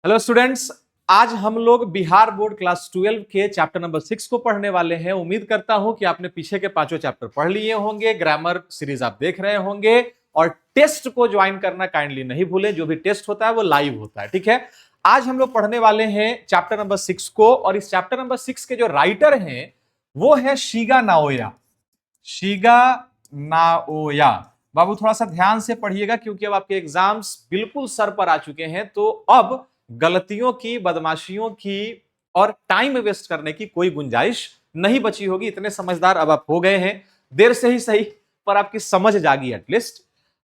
Hello students. आज हम लोग बिहार बोर्ड क्लास 12 के चैप्टर नंबर 6 को पढ़ने वाले हैं। उम्मीद करता हूं कि आपने पीछे के पांचों चैप्टर पढ़ लिए होंगे, ग्रामर सीरीज आप देख रहे होंगे और टेस्ट को ज्वाइन करना काइंडली नहीं भूलें। जो भी टेस्ट होता है वो लाइव होता है, ठीक है। आज हम लोग पढ़ने वाले हैं चैप्टर नंबर 6 को और इस चैप्टर नंबर 6 के जो राइटर हैं वो है शिगा नाओया। Shiga Naoya. बाबू थोड़ा सा ध्यान से पढ़िएगा क्योंकि अब आपके एग्जाम्स बिल्कुल सर पर आ चुके हैं, तो अब गलतियों की, बदमाशियों की और टाइम वेस्ट करने की कोई गुंजाइश नहीं बची होगी। इतने समझदार अब आप हो गए हैं, देर से ही सही पर आपकी समझ जागी एटलीस्ट।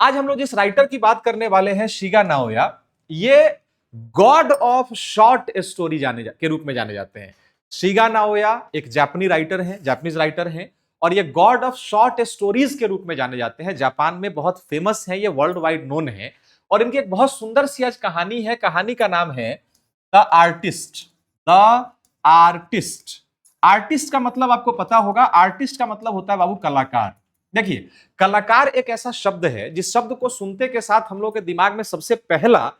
आज हम लोग जिस राइटर की बात करने वाले हैं, शिगा नाओया, ये गॉड ऑफ शॉर्ट स्टोरी के रूप में जाने जाते हैं। शिगा नाओया एक जापानीज राइटर हैं और ये गॉड ऑफ शॉर्ट स्टोरीज के रूप में जाने जाते हैं। जापान में बहुत फेमस है, ये वर्ल्ड वाइड नोन है और इनकी एक बहुत सुंदर सी आज कहानी है। कहानी का नाम है the artist. The artist. Artist का मतलब आपको पता होगा, आर्टिस्ट का मतलब होता है बाबू कलाकार। देखिए, कलाकार एक ऐसा शब्द है जिस शब्द को सुनते के साथ हम लोग के दिमाग में सबसे पहला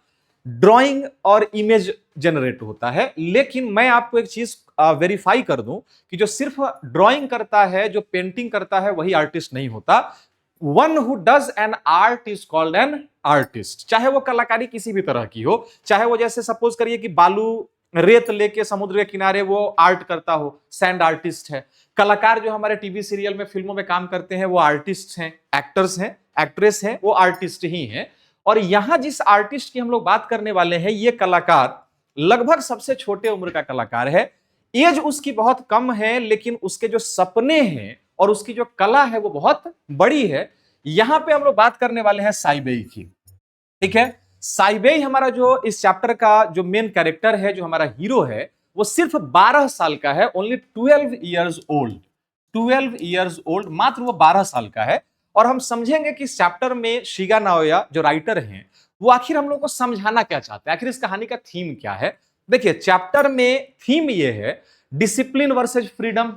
ड्राइंग और इमेज जनरेट होता है। लेकिन मैं आपको एक चीज वेरीफाई कर दूं कि जो सिर्फ ड्राइंग करता है, जो पेंटिंग करता है, वही आर्टिस्ट नहीं होता। One who does an art is called an artist. चाहे वो कलाकारी किसी भी तरह की हो, चाहे वो जैसे सपोज करिए कि बालू रेत लेके समुद्र के किनारे वो आर्ट करता हो, सैंड आर्टिस्ट है। कलाकार जो हमारे टीवी सीरियल में, फिल्मों में काम करते हैं वो आर्टिस्ट हैं, एक्टर्स हैं, एक्ट्रेस हैं, वो आर्टिस्ट ही हैं। और यहां जिस आर्टिस्ट की हम लोग बात करने वाले हैं, ये कलाकार लगभग सबसे छोटे उम्र का कलाकार है। एज उसकी बहुत कम है लेकिन उसके जो सपने हैं और उसकी जो कला है वो बहुत बड़ी है। यहां पे हम लोग बात करने वाले हैं साइबेई की, ठीक है। साइबेई हमारा जो इस चैप्टर का जो मेन कैरेक्टर है, जो हमारा हीरो है, वो सिर्फ 12 साल का है। Only 12 years old. 12 years old, मात्र वो 12 साल का है। और हम समझेंगे कि इस चैप्टर में शिगा नाओया जो राइटर हैं वो आखिर हम लोग को समझाना क्या चाहते हैं, आखिर इस कहानी का थीम क्या है। देखिए, चैप्टर में थीम ये है डिसिप्लिन वर्सेज फ्रीडम।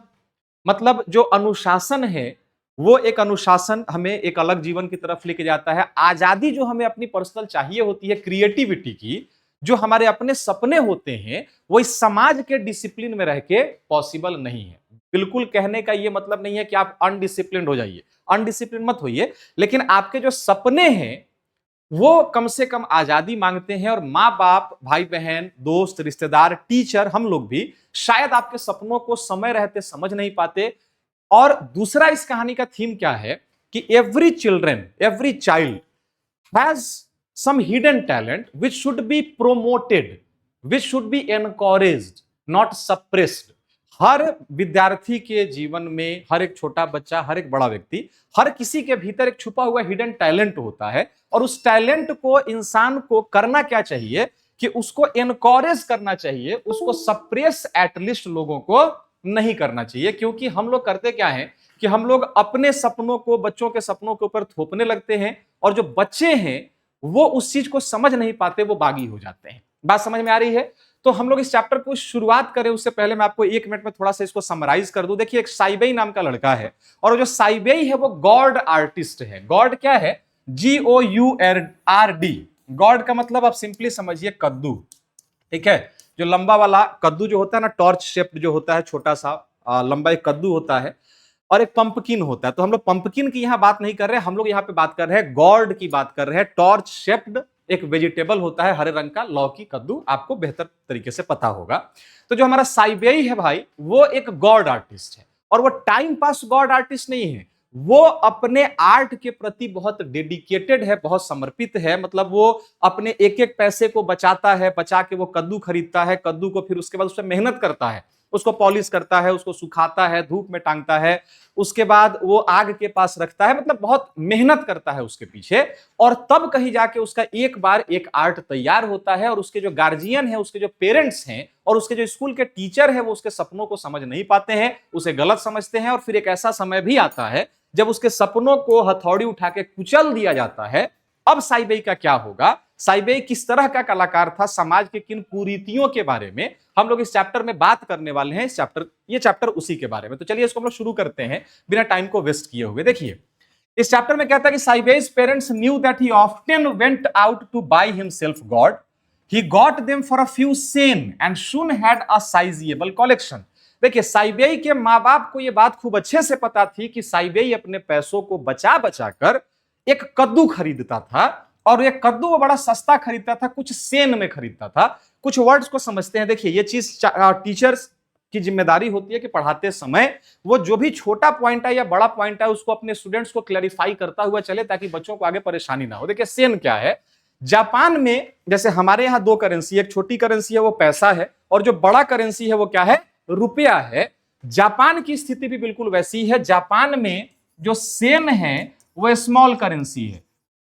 मतलब जो अनुशासन है वो एक अनुशासन हमें एक अलग जीवन की तरफ लेके जाता है। आजादी जो हमें अपनी पर्सनल चाहिए होती है, क्रिएटिविटी की, जो हमारे अपने सपने होते हैं, वो इस समाज के डिसिप्लिन में रह के पॉसिबल नहीं है। बिल्कुल कहने का ये मतलब नहीं है कि आप अनडिसिप्लिन हो जाइए, अनडिसिप्लिन मत होइए, लेकिन आपके जो सपने हैं वो कम से कम आजादी मांगते हैं। और माँ बाप, भाई बहन, दोस्त, रिश्तेदार, टीचर, हम लोग भी शायद आपके सपनों को समय रहते समझ नहीं पाते। और दूसरा इस कहानी का थीम क्या है कि every child has some hidden talent which should be promoted, which should be encouraged, not suppressed. हर विद्यार्थी के जीवन में, हर एक छोटा बच्चा, हर एक बड़ा व्यक्ति, हर किसी के भीतर एक छुपा हुआ हिडन टैलेंट होता है और उस टैलेंट को इंसान को करना क्या चाहिए कि उसको एनकरेज करना चाहिए, उसको सप्रेस एटलीस्ट लोगों को नहीं करना चाहिए। क्योंकि हम लोग करते क्या है कि हम लोग अपने सपनों को बच्चों के सपनों के ऊपर थोपने लगते हैं और जो बच्चे हैं वो उस चीज को समझ नहीं पाते, वो बागी हो जाते हैं। बात समझ में आ रही है? तो हम लोग इस चैप्टर को शुरुआत करें उससे पहले मैं आपको 1 मिनट में थोड़ा सा इसको समराइज कर दूं। देखिए, एक साइबेई नाम का लड़का है और जो साइबेई है वो गॉड आर्टिस्ट है। गॉड क्या है? GOURD। गॉड का मतलब आप सिंपली समझिए कद्दू, ठीक है। जो लंबा वाला कद्दू जो होता है ना, टॉर्च शेप्ड जो होता है, छोटा सा लंबा एक कद्दू होता है और एक पंपकिन होता है। तो हम लोग पंपकिन की यहां बात नहीं कर रहे हैं, हम लोग यहां पे बात कर रहे हैं गॉड की बात कर रहे हैं। टॉर्च शेप्ड एक वेजिटेबल होता है, हरे रंग का, लौकी, कद्दू, आपको बेहतर तरीके से पता होगा। तो जो हमारा साइबेई है भाई, वो एक गॉड आर्टिस्ट है और वो टाइम पास गॉड आर्टिस्ट नहीं है। वो अपने आर्ट के प्रति बहुत डेडिकेटेड है, बहुत समर्पित है। मतलब वो अपने एक एक पैसे को बचाता है, बचा के वो कद्दू खरीदता है, कद्दू को फिर उसके बाद उस पर मेहनत करता है, उसको पॉलिश करता है, उसको सुखाता है, धूप में टांगता है, उसके बाद वो आग के पास रखता है। मतलब बहुत मेहनत करता है उसके पीछे और तब कहीं जाके उसका एक बार एक आर्ट तैयार होता है। और उसके जो गार्जियन है, उसके जो पेरेंट्स हैं और उसके जो स्कूल के टीचर है, वो उसके सपनों को समझ नहीं पाते हैं, उसे गलत समझते हैं। और फिर एक ऐसा समय भी आता है जब उसके सपनों को हथौड़ी उठा के कुचल दिया जाता है। अब साइबेई का क्या होगा, साइबेई किस तरह का कलाकार था, समाज के किन कुरीतियों के बारे में हम लोग इस चैप्टर में बात करने वाले हैं। ये चैप्टर उसी के बारे में। तो चलिए इसको हम लोग शुरू करते हैं बिना टाइम को वेस्ट किए हुए। देखिए, इस चैप्टर में कहता है कि Seibei's parents knew that he often went out to buy himself gourd He got them for a few sen and soon had a sizable collection. देखिए साइबेई के माँ बाप को यह बात खूब अच्छे से पता थी कि साइबेई अपने पैसों को बचा बचा कर एक कद्दू खरीदता था, और ये कद्दू वो बड़ा सस्ता खरीदता था, कुछ सेन में खरीदता था। कुछ वर्ड्स को समझते हैं। देखिए ये चीज टीचर्स की जिम्मेदारी होती है कि पढ़ाते समय वो जो भी छोटा पॉइंट है या बड़ा पॉइंट है उसको अपने स्टूडेंट्स को क्लैरिफाई करता हुआ चले, ताकि बच्चों को आगे परेशानी ना हो। देखिए सेन क्या है, जापान में जैसे हमारे यहाँ दो करेंसी, एक छोटी करेंसी है वो पैसा है, और जो बड़ा करेंसी है वो क्या है, रुपया है। जापान की स्थिति भी बिल्कुल वैसी है। जापान में जो सेन है वो स्मॉल करेंसी है,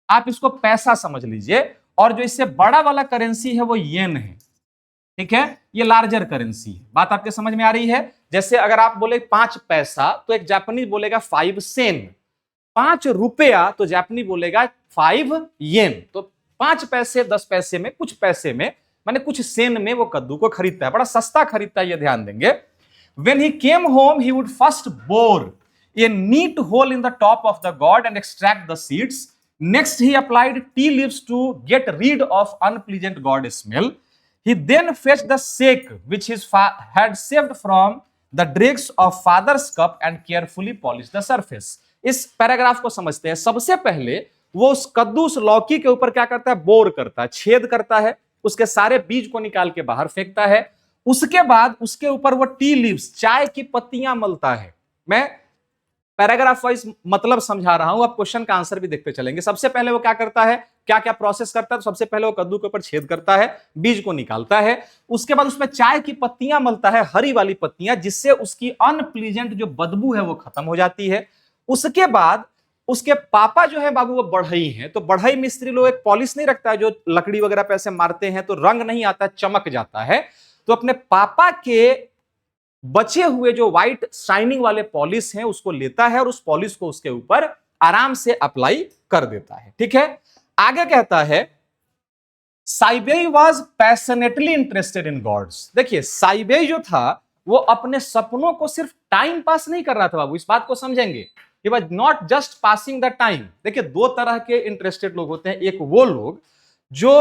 आप इसको पैसा समझ लीजिए, और जो इससे बड़ा वाला करेंसी है वो येन है। ठीक है, ये लार्जर करेंसी है। बात आपके समझ में आ रही है। जैसे अगर आप बोले 5 पैसा तो एक जापानी बोलेगा 5 सेन, 5 रुपया तो जापानी बोलेगा 5 येन। तो 5 पैसे 10 पैसे में, कुछ पैसे में, माने कुछ सेन में वो कद्दू को खरीदता है, बड़ा सस्ता खरीदता है, ये ध्यान देंगे। When he came home, he would first bore a neat hole in the top of the gourd and extract the seeds. Next, he applied tea leaves to get rid of unpleasant gourd smell. He then fetched the sake which his had saved from the dregs of father's cup and carefully polished the surface. इस paragraph को समझते हैं। सबसे पहले वो उस कद्दू, उस लौकी के ऊपर क्या करता है, बोर करता है, छेद करता है, उसके सारे बीज को निकाल के बाहर फेंकता है। उसके बाद उसके ऊपर वो टी लीव्स, चाय की पत्तियां मलता है। मैं पैराग्राफ वाइज मतलब समझा रहा हूं, आप क्वेश्चन का आंसर भी देखते चलेंगे। सबसे पहले वो क्या करता है, क्या क्या प्रोसेस करता है, तो सबसे पहले वो कद्दू के ऊपर छेद करता है, बीज को निकालता है। उसके बाद उसमें चाय की पत्तियां मलता है, हरी वाली पत्तियां, जिससे उसकी अनप्लीजेंट जो बदबू है वो खत्म हो जाती है। उसके बाद उसके पापा जो है बाबू वो बढ़ई हैं, तो बढ़ई मिस्त्री लोग एक पॉलिश नहीं रखता है, जो लकड़ी वगैरह पे ऐसे मारते हैं तो रंग नहीं आता, चमक जाता है। तो अपने पापा के बचे हुए जो व्हाइट शाइनिंग वाले पॉलिश हैं उसको लेता है और उस पॉलिश को उसके ऊपर आराम से अप्लाई कर देता है। ठीक है, आगे कहता है Seibei was passionately interested in gourds. देखिए साइबेई जो था वो अपने सपनों को सिर्फ टाइम पास नहीं कर रहा था बाबू, इस बात को समझेंगे। He was not just passing the time। देखिए दो तरह के इंटरेस्टेड लोग होते हैं। एक वो लोग जो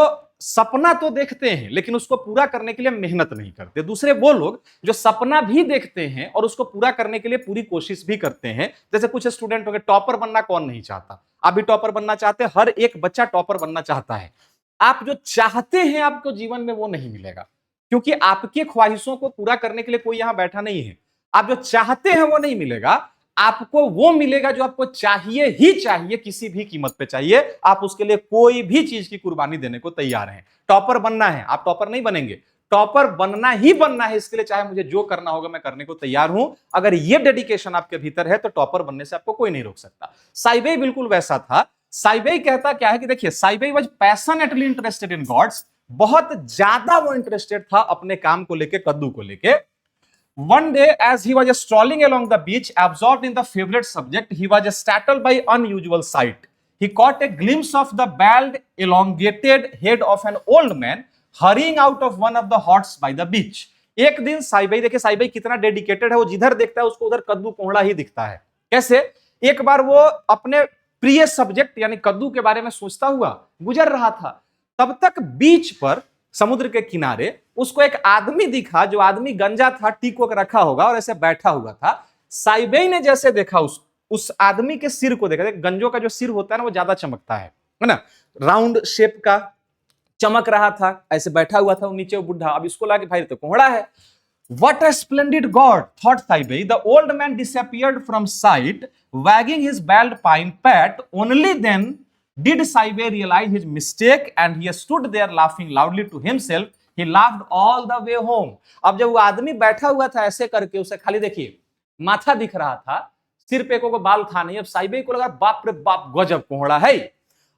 सपना तो देखते हैं लेकिन उसको पूरा करने के लिए मेहनत नहीं करते। दूसरे वो लोग जो सपना भी देखते हैं और उसको पूरा करने के लिए पूरी कोशिश भी करते हैं। जैसे कुछ स्टूडेंट होंगे, टॉपर बनना कौन नहीं चाहता, आप भी टॉपर बनना चाहते हैं, हर एक बच्चा टॉपर बनना चाहता है। आप जो चाहते हैं आपको जीवन में वो नहीं मिलेगा, क्योंकि आपकी ख्वाहिशों को पूरा करने के लिए कोई यहां बैठा नहीं है। आप जो चाहते हैं वो नहीं मिलेगा, आपको वो मिलेगा जो आपको चाहिए ही चाहिए, किसी भी कीमत पे चाहिए। आप उसके लिए कोई भी चीज की कुर्बानी देने को तैयार हैं। टॉपर बनना है, आप टॉपर नहीं बनेंगे, टॉपर बनना ही बनना है। इसके लिए चाहे मुझे जो करना होगा मैं करने को तैयार हूं। अगर ये डेडिकेशन आपके भीतर है तो टॉपर बनने से आपको कोई नहीं रोक सकता। साइबेई बिल्कुल वैसा था। साइबेई कहता क्या है कि देखिए Seibei was passionately interested in gourds. बहुत ज्यादा वो इंटरेस्टेड था अपने काम को लेके, कद्दू को लेके। One day, as he was strolling along the beach, absorbed in the favorite subject, he was startled by unusual sight. He caught a glimpse of the bald, elongated head of an old man hurrying out of one of the huts by the beach. एक दिन साइबेई, देखिए साइबेई कितना dedicated है, वो जिधर देखता है उसको उधर कद्दू कोहड़ा ही दिखता है। कैसे? एक बार वो अपने प्रिय सब्जेक्ट यानी कद्दू के बारे में सोचता हुआ गुजर रहा था, तब तक बीच पर, समुद्र के किनारे, उसको एक आदमी दिखा। जो आदमी गंजा था, टी को रखा होगा और ऐसे बैठा हुआ था। साइबेई ने जैसे देखा उस आदमी के सिर को देखा, गंजों का जो सिर होता है ना वो ज्यादा चमकता है ना, राउंड शेप का चमक रहा था, ऐसे बैठा हुआ था वो नीचे, वो बुढ़ा। अब इसको लाके भाई तो कोहड़ा है। What a splendid god, thought Saibei. The old man disappeared from sight, wagging his bald pine pat. Only then did Saibei realize his mistake, and he stood there laughing loudly to himself. He laughed all the way home. अब जब वो आदमी बैठा हुआ था ऐसे करके, उसे खाली देखिए माथा दिख रहा था, सिर पे को बाल था नहीं। अब साइबेई को लगा बाप रे बाप गजब कोहड़ा है।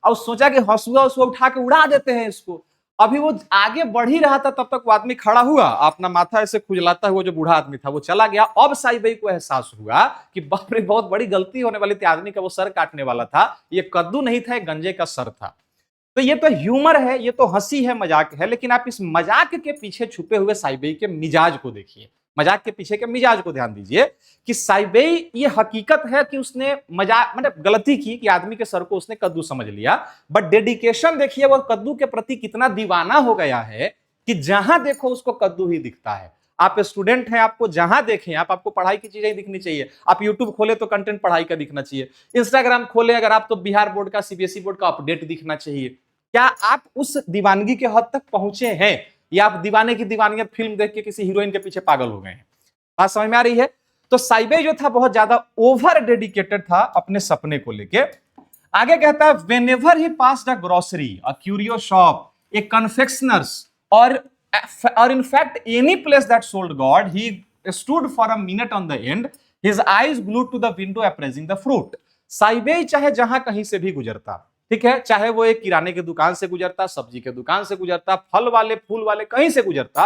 अब सोचा कि हंसुआ उठा के उड़ा देते हैं इसको। अभी वो आगे बढ़ ही रहा था, तब तक वो आदमी खड़ा हुआ, अपना माथा ऐसे खुजलाता हुआ, जो बूढ़ा आदमी था वो चला गया। अब साइबेई को एहसास हुआ कि बाप रे बहुत बड़ी गलती होने वाली थी। आदमी का वो सर काटने वाला था, ये कद्दू नहीं था, गंजे का सर था। तो ये तो ह्यूमर है, ये तो हंसी है, मजाक है, लेकिन आप इस मजाक के पीछे छुपे हुए साइबेई के मिजाज को देखिए। मजाक के पीछे के मिजाज को ध्यान दीजिए कि साइबेई, ये हकीकत है कि उसने मजाक मतलब गलती की कि आदमी के सर को उसने कद्दू समझ लिया, बट डेडिकेशन देखिए वो कद्दू के प्रति कितना दीवाना हो गया है कि जहां देखो उसको कद्दू ही दिखता है। आप स्टूडेंट हैं, आपको जहां देखें आपको पढ़ाई की चीजें दिखनी चाहिए। आप यूट्यूब खोले तो कंटेंट पढ़ाई का दिखना चाहिए, इंस्टाग्राम खोले अगर आप तो बिहार बोर्ड का, सीबीएसई बोर्ड का अपडेट दिखना चाहिए। क्या आप उस दीवानगी के हद तक पहुंचे हैं, या आप दीवाने की दीवानियत फिल्म देख के किसी हीरोइन के पीछे पागल हो गए हैं? बात समझ में आ रही है? तो साइबे जो था बहुत ज्यादा ओवर डेडिकेटेड था अपने सपने को लेके। आगे कहता है whenever he passed a grocery, a curio shop, a confectioner's, or in fact any place that sold God, he stood for a minute on the end, his eyes glued to the window appraising the fruit. साइबे चाहे जहां कहीं से भी गुजरता, ठीक है, चाहे वो एक किराने की दुकान से गुजरता, सब्जी के दुकान से गुजरता, फल वाले फूल वाले कहीं से गुजरता,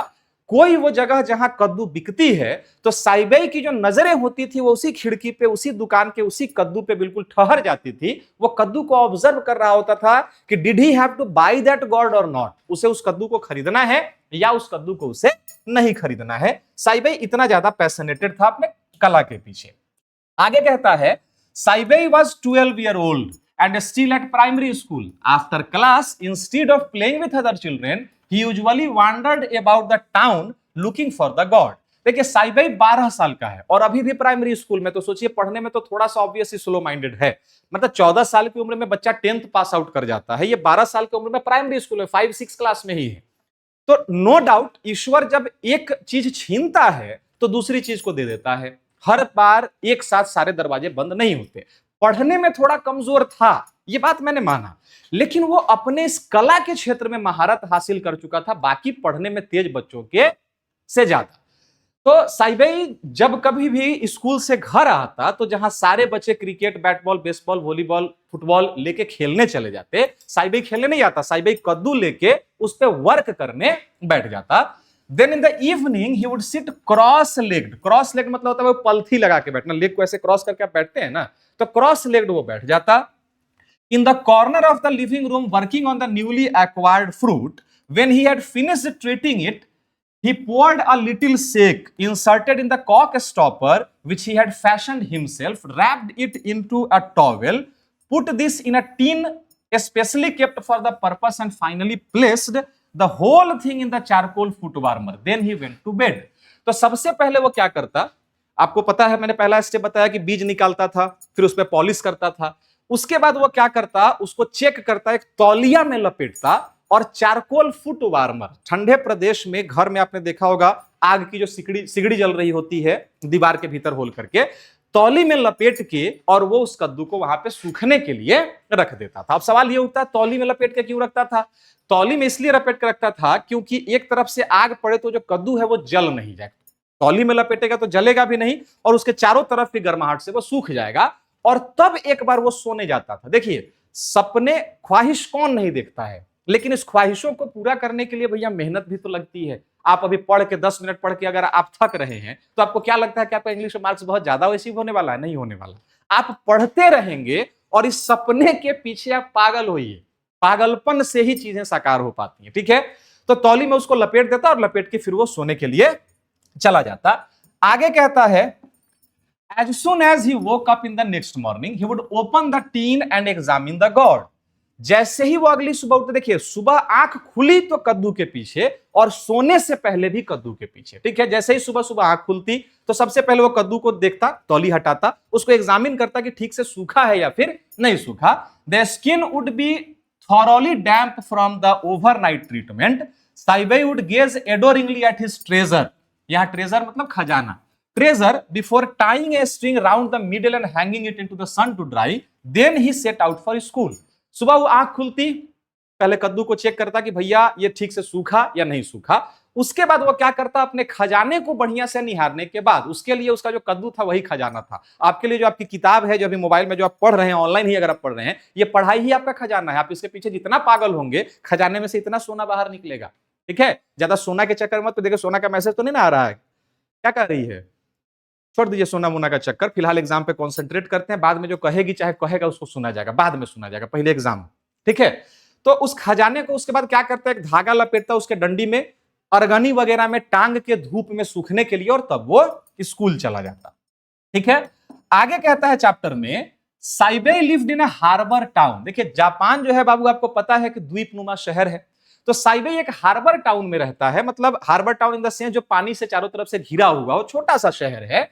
कोई वो जगह जहां कद्दू बिकती है तो साइबे की जो नजरें होती थी वो उसी खिड़की पे, उसी दुकान के, उसी कद्दू पे बिल्कुल ठहर जाती थी। वो कद्दू को ऑब्जर्व कर रहा होता था कि did he have to buy that gourd और नॉट, उसे उस कद्दू को खरीदना है या उस कद्दू को उसे नहीं खरीदना है। साइबे इतना ज्यादा पैशनेटेड था अपने कला के पीछे। आगे कहता है Seibei was 12 year old and still at primary school. After class, instead of playing with other children, he usually wandered about the town looking for the god. देखिए साइबे 12 साल का है और अभी भी प्राइमरी स्कूल में, तो सोचिए पढ़ने में तो थोड़ा सा ऑब्वियसली स्लो माइंडेड है। मतलब 14 साल की उम्र में बच्चा 10th पास आउट कर जाता है, ये 12 साल की उम्र में प्राइमरी स्कूल में 5-6 क्लास में ही है। तो नो डाउट ईश्वर जब एक चीज छीनता है तो दूसरी चीज को दे देता है। हर बार एक साथ सारे दरवाजे बंद नहीं होते। पढ़ने में थोड़ा कमजोर था, ये बात मैंने माना, लेकिन वो अपने इस कला के क्षेत्र में महारत हासिल कर चुका था बाकी पढ़ने में तेज बच्चों के से ज्यादा। तो साइबे जब कभी भी स्कूल से घर आता तो जहां सारे बच्चे cricket, bat ball, baseball, volleyball, football लेके खेलने चले जाते, साइबे खेलने नहीं आता, साइबे कद्दू लेके उस पर वर्क करने बैठ जाता। Then in the evening he would sit cross legged, cross legged मतलब होता है वो पलथी लगा के बैठना, लेग को ऐसे क्रॉस करके आप बैठते हैं ना, तो क्रॉस लेग्ड वो बैठ जाता। इन the corner of the living room working on the newly acquired fruit, when he had finished treating it, he poured a little shake inserted in the cork stopper which he had fashioned himself, wrapped it into a towel, put this in a tin especially kept for the purpose, and finally placed the whole thing in the charcoal foot warmer. Then he went to bed. तो सबसे पहले वो क्या करता, आपको पता है मैंने पहला स्टेप बताया कि बीज निकालता था, फिर उस पर पॉलिश करता था, उसके बाद वो क्या करता, उसको चेक करता, एक तौलिया में लपेटता और चारकोल फुट वार्मर, ठंडे प्रदेश में घर में आपने देखा होगा आग की जो सिगड़ी जल रही होती है दीवार के भीतर होल करके, तौली में लपेट के और वो उस कद्दू को वहां पे सूखने के लिए रख देता था। अब सवाल ये उठता है तौली में लपेट के क्यों रखता था? तौली में इसलिए लपेट के रखता था क्योंकि एक तरफ से आग पड़े तो जो कद्दू है वो जल नहीं जाए, तौली में लपेटेगा तो जलेगा भी नहीं और उसके चारों तरफ की गर्माहट से वो सूख जाएगा, और तब एक बार वो सोने जाता था। देखिए सपने ख्वाहिश कौन नहीं देखता है, लेकिन इस ख्वाहिशों को पूरा करने के लिए भैया मेहनत भी तो लगती है। आप अभी पढ़ के 10 मिनट पढ़ के अगर आप थक रहे हैं तो आपको क्या लगता है कि आपका इंग्लिश मार्क्स बहुत ज्यादा वैसे होने वाला है? नहीं होने वाला। आप पढ़ते रहेंगे और इस सपने के पीछे आप पागल होइए, पागलपन से ही चीजें साकार हो पाती हैं, ठीक है। तो तौली में उसको लपेट देता और लपेट के फिर वो सोने के लिए चला जाता। आगे कहता है as soon as he woke up in the next morning he would open the tin and examine the gourd. जैसे ही वो अगली सुबह उठते, देखिए सुबह आंख खुली तो कद्दू के पीछे और सोने से पहले भी कद्दू के पीछे, ठीक है। जैसे ही सुबह सुबह आंख खुलती तो सबसे पहले वो कद्दू को देखता, तौली हटाता, उसको एग्जामिन करता कि ठीक से सूखा है या फिर नहीं सूखा। The skin would be thoroughly damp from the overnight treatment. Seibei would gaze adoringly at his treasure, यहां ट्रेजर मतलब खजाना, treasure before tying a string round the middle and hanging it into the sun to dry. Then he set out for school. सुबह वो आंख खुलती, पहले कद्दू को चेक करता कि भैया ये ठीक से सूखा या नहीं सूखा। उसके बाद वो क्या करता, अपने खजाने को बढ़िया से निहारने के बाद, उसके लिए उसका जो कद्दू था वही खजाना था। आपके लिए जो आपकी किताब है, जो अभी मोबाइल में जो आप पढ़ रहे हैं, ऑनलाइन ही अगर आप पढ़ रहे हैं, ये पढ़ाई ही आपका खजाना है। आप इसके पीछे जितना पागल होंगे खजाने में से इतना सोना बाहर निकलेगा, ठीक है। ज्यादा सोना के चक्कर मत, तो देखिए सोना का मैसेज तो नहीं ना आ रहा है, क्या कर रही है, छोड़ दीजिए सोना मोना का चक्कर, फिलहाल एग्जाम पे कंसंट्रेट करते हैं। बाद में जो कहेगी चाहे कहेगा उसको सुना जाएगा, बाद में सुना जाएगा, पहले एग्जाम, ठीक है। तो उस खजाने को उसके बाद क्या करता है, एक धागा लपेटता है उसके डंडी में, अरगनी वगैरह में टांग के धूप में सूखने के लिए, और तब वो स्कूल चला जाता। ठीक है, आगे कहता है चैप्टर में, Seibei lived in a harbour town. देखिए जापान जो है बाबू आपको पता है कि द्वीपनुमा शहर है, तो साइबेई एक हार्बर टाउन में रहता है, मतलब harbour town in the sense जो पानी से चारों तरफ से घिरा हुआ हो, छोटा सा शहर है।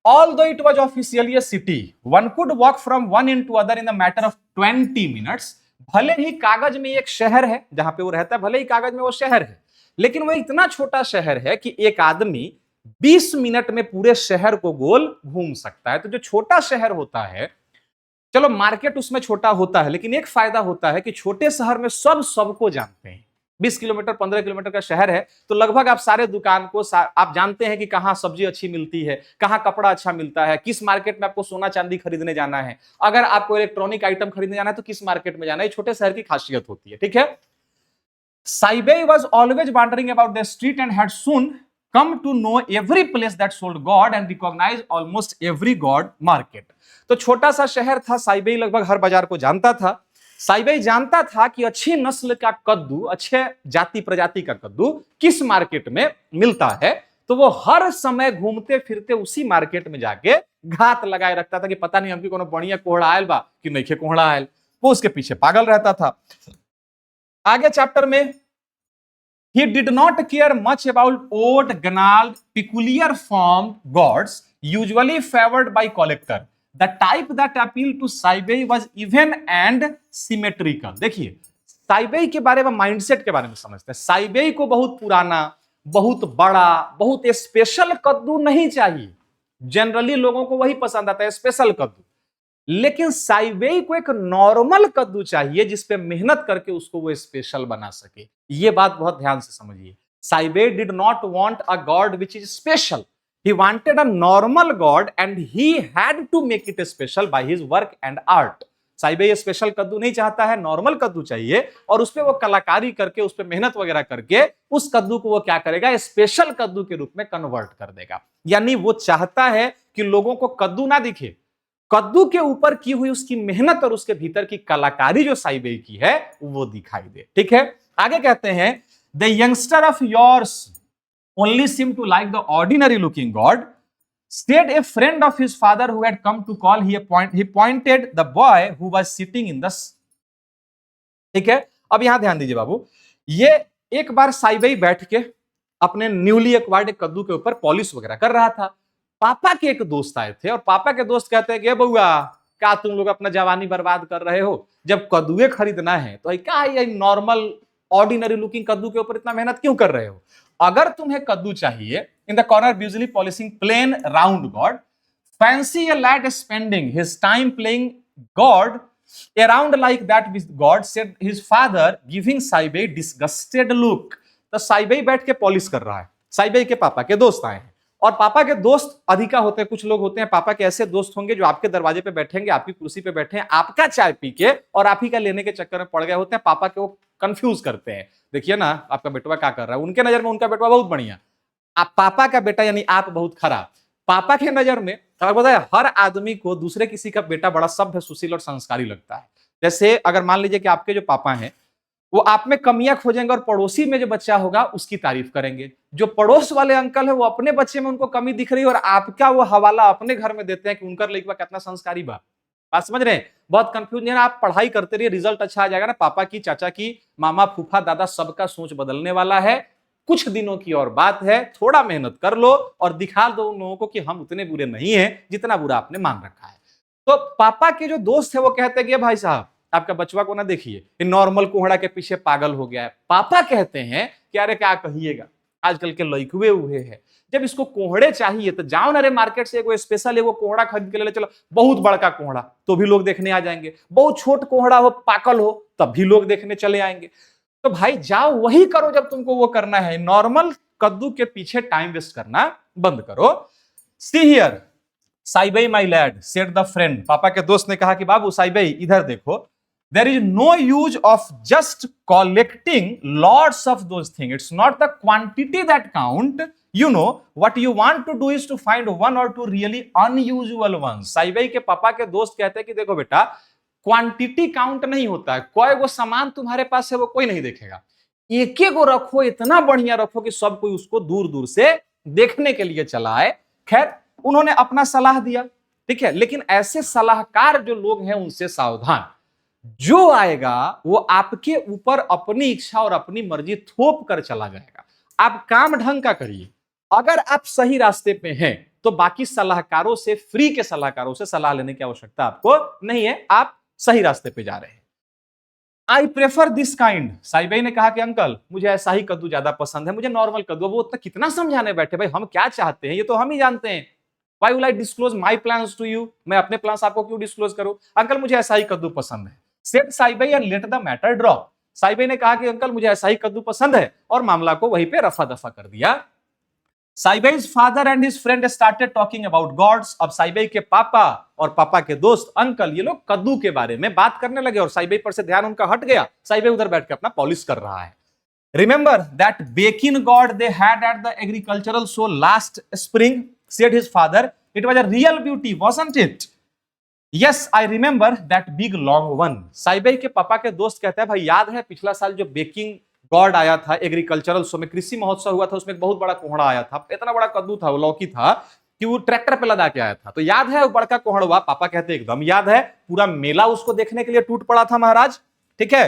Although it was officially a city, one could walk from one end to other in the matter of 20 minutes. भले ही कागज में एक शहर है जहां पे वो रहता है, भले ही कागज में वो शहर है, लेकिन वो इतना छोटा शहर है कि एक आदमी 20 मिनट में पूरे शहर को गोल घूम सकता है। तो जो छोटा शहर होता है, चलो मार्केट उसमें छोटा होता है, लेकिन एक फायदा होता है कि छोटे शहर में सब सबको जानते हैं। 20 किलोमीटर 15 किलोमीटर का शहर है, तो लगभग आप सारे दुकान को आप जानते हैं कि कहां सब्जी अच्छी मिलती है, कहां कपड़ा अच्छा मिलता है, किस मार्केट में आपको सोना चांदी खरीदने जाना है, अगर आपको इलेक्ट्रॉनिक आइटम खरीदने जाना है तो किस मार्केट में जाना है। छोटे शहर की खासियत होती है। ठीक है, साइबेई was always wandering about the street and had soon come to know every place that sold God and recognized almost every God market. तो छोटा सा शहर था, साइबेई लगभग हर बाजार को जानता था। साइबेई जानता था कि अच्छी नस्ल का कद्दू, अच्छे जाति प्रजाति का कद्दू किस मार्केट में मिलता है, तो वो हर समय घूमते फिरते उसी मार्केट में जाके घात लगाए रखता था कि पता नहीं हमकी कोनो बढ़िया कोहड़ा आयल बा कि नहीं कोहड़ा आयल। वो उसके पीछे पागल रहता था। आगे चैप्टर में, he did not care much about odd, gnarled, peculiar formed gods usually favored by collector. The type that appealed to साइबेई was even and symmetrical. देखिए साइबेई के बारे में, माइंडसेट के बारे में समझते हैं। साइबेई को बहुत पुराना, बहुत बड़ा, बहुत स्पेशल कद्दू नहीं चाहिए। जनरली लोगों को वही पसंद आता है, स्पेशल कद्दू। लेकिन साइबेई को एक नॉर्मल कद्दू चाहिए जिसपे मेहनत करके उसको वो स्पेशल बना सके। ये बात बहुत ध्यान से समझिए। Seibei did not want a gourd which is special, he wanted a normal gourd and he had to make it special by his work and art. Seibei special कद्दू नहीं चाहता है, नॉर्मल कद्दू चाहिए, और उसपे वो कलाकारी करके, उसपे मेहनत वगैरह करके उस कद्दू को वो क्या करेगा, स्पेशल कद्दू के रूप में कन्वर्ट कर देगा। यानी वो चाहता है कि लोगों को कद्दू ना दिखे, कद्दू के ऊपर की हुई उसकी मेहनत और उसके भीतर की कलाकारी जो साइबेई की है वो दिखाई दे। ठीक है, आगे कहते हैं, the youngster of yours only seem to like the ordinary looking gourd, said a friend of his father who had come to call. He pointed the boy who was sitting in the. ठीक है, अब यहां ध्यान दीजिए बाबू, ये एक बार साइबेई बैठ के अपने न्यूली एक्वायर्ड कद्दू के ऊपर पॉलिश वगैरह कर रहा था। पापा के एक दोस्त आए थे और पापा के दोस्त कहते हैं कि बउआ क्या तुम लोग अपना जवानी बर्बाद कर रहे हो, जब कद्दूए खरीदना है तो क्या ये नॉर्मल ऑर्डिनरी लुकिंग कद्दू के ऊपर इतना मेहनत क्यों कर रहे हो। अगर तुम्हें कद्दू चाहिए, in the corner usually polishing plain round gourd, fancy a lad spending his time playing gourd around like that with God, said his father, giving Seibei disgusted look. तो साइबेई बैठ के पॉलिश कर रहा है, साइबेई के पापा के दोस्त आए हैं, और पापा के दोस्त अधिका होते हैं, कुछ लोग होते हैं पापा के ऐसे दोस्त होंगे जो आपके दरवाजे पे बैठेंगे, आपकी कुर्सी पे बैठे हैं, आपका चाय पी के और आप ही का लेने के चक्कर में पड़ गए होते हैं, पापा के वो कंफ्यूज करते हैं। देखिए ना आपका बेटवा क्या कर रहा है, उनके नजर में उनका बेटवा बहुत बढ़िया, आप पापा का बेटा यानी आप बहुत खराब। पापा के नजर में बताया हर आदमी को दूसरे किसी का बेटा बड़ा सभ्य, सुशील और संस्कारी लगता है। जैसे अगर मान लीजिए कि आपके जो पापा हैं वो आप में कमियां खोजेंगे और पड़ोसी में जो बच्चा होगा उसकी तारीफ करेंगे। जो पड़ोस वाले अंकल है वो अपने बच्चे में उनको कमी दिख रही है और आपका वो हवाला अपने घर में देते हैं कि उनका लड़का कितना संस्कारी बा। बात समझ रहे हैं, बहुत कंफ्यूजन है। आप पढ़ाई करते रहिए, रिजल्ट अच्छा आ जाएगा ना। पापा की, चाचा की, मामा, फूफा, दादा, सबका सोच बदलने वाला है। कुछ दिनों की और बात है, थोड़ा मेहनत कर लो और दिखा दो उन लोगों को कि हम उतने बुरे नहीं हैं जितना बुरा आपने मान रखा है। तो पापा के जो दोस्त है वो कहते हैं कि भाई साहब आपका बचवा को ना देखिए, नॉर्मल कोहड़ा के पीछे पागल हो गया है। पापा कहते हैं कि अरे क्या कहिएगा, आजकल के लइकवे हुए हैं, जब इसको कोहड़े चाहिए तो जाओ ना रे मार्केट से एगो स्पेशल एगो कोहड़ा खरीद के ले चलो। बहुत बड़का कोहड़ा तो भी लोग देखने आ जाएंगे, बहुत छोट कोहड़ा हो, पाकल हो, तब भी लोग देखने चले आएंगे। तो भाई जाओ वही करो जब तुमको वो करना है, नॉर्मल कद्दू के पीछे टाइम वेस्ट करना बंद करो। See here Seibei my lad, said the friend. पापा के दोस्त ने कहा कि बाबू साइबेई इधर देखो, there is no use of just collecting lots of those things. It's not the quantity that count. You know what you want to do is to find one or two really unusual ones. साइबेई के पापा के दोस्त कहते हैं कि देखो बेटा, quantity count नहीं होता है, कोई वो सामान तुम्हारे पास है वो कोई नहीं देखेगा। एक एक को रखो, इतना बढ़िया रखो कि सब कोई उसको दूर दूर से देखने के लिए चला आए। खैर, उन्होंने अपना सलाह दिया, ठीक है, लेकिन ऐसे सलाहकार जो लोग हैं उनसे सावधान। जो आएगा वो आपके ऊपर अपनी इच्छा और अपनी मर्जी थोप कर चला जाएगा। आप काम ढंग का करिए। अगर आप सही रास्ते पे हैं तो बाकी सलाहकारों से, फ्री के सलाहकारों से सलाह लेने की आवश्यकता आपको नहीं है, आप सही रास्ते पे जा रहे हैं। I prefer this kind, Saibai ने कहा कि अंकल मुझे ऐसा ही कद्दू ज्यादा पसंद है, मुझे नॉर्मल कद्दू। वो उतना कितना समझाने बैठे, भाई हम क्या चाहते हैं ये तो हम ही जानते हैं। Why will I disclose my plans to you? मैं अपने प्लान्स आपको क्यों डिस्क्लोज करूं? अंकल मुझे ऐसा ही कद्दू पसंद है। Said Saibai and let the matter drop. Saibai ने कहा कि अंकल मुझे ऐसा ही कद्दू पसंद है और मामला को वहीं पे रफा दफा कर दिया। साईबाई's father and his friend started talking about gods। अब साईबाई के पापा और पापा के दोस्त अंकल ये लोग कद्दू के बारे में बात करने लगे और साईबाई पर से ध्यान उनका हट गया। साईबाई उधर बैठ के अपना पॉलिश कर रहा है। Remember that baking god they had at the agricultural show last spring, said his father. It was a real beauty, wasn't it? Yes, I remember that big long one. Saibai के पापा के दोस्त कहते हैं भाई याद है पिछला साल जो बेकिंग गॉड आया था एग्रीकल्चरल शो में, कृषि महोत्सव हुआ था, उसमें एक बहुत बड़ा कोहड़ा आया था, इतना बड़ा कद्दू था, वो लौकी था कि वो ट्रैक्टर पे लदा के आया था। तो याद है वो बड़का कोहड़वा? पापा कहते एकदम याद है, पूरा मेला उसको देखने के लिए टूट पड़ा था महाराज, ठीक है,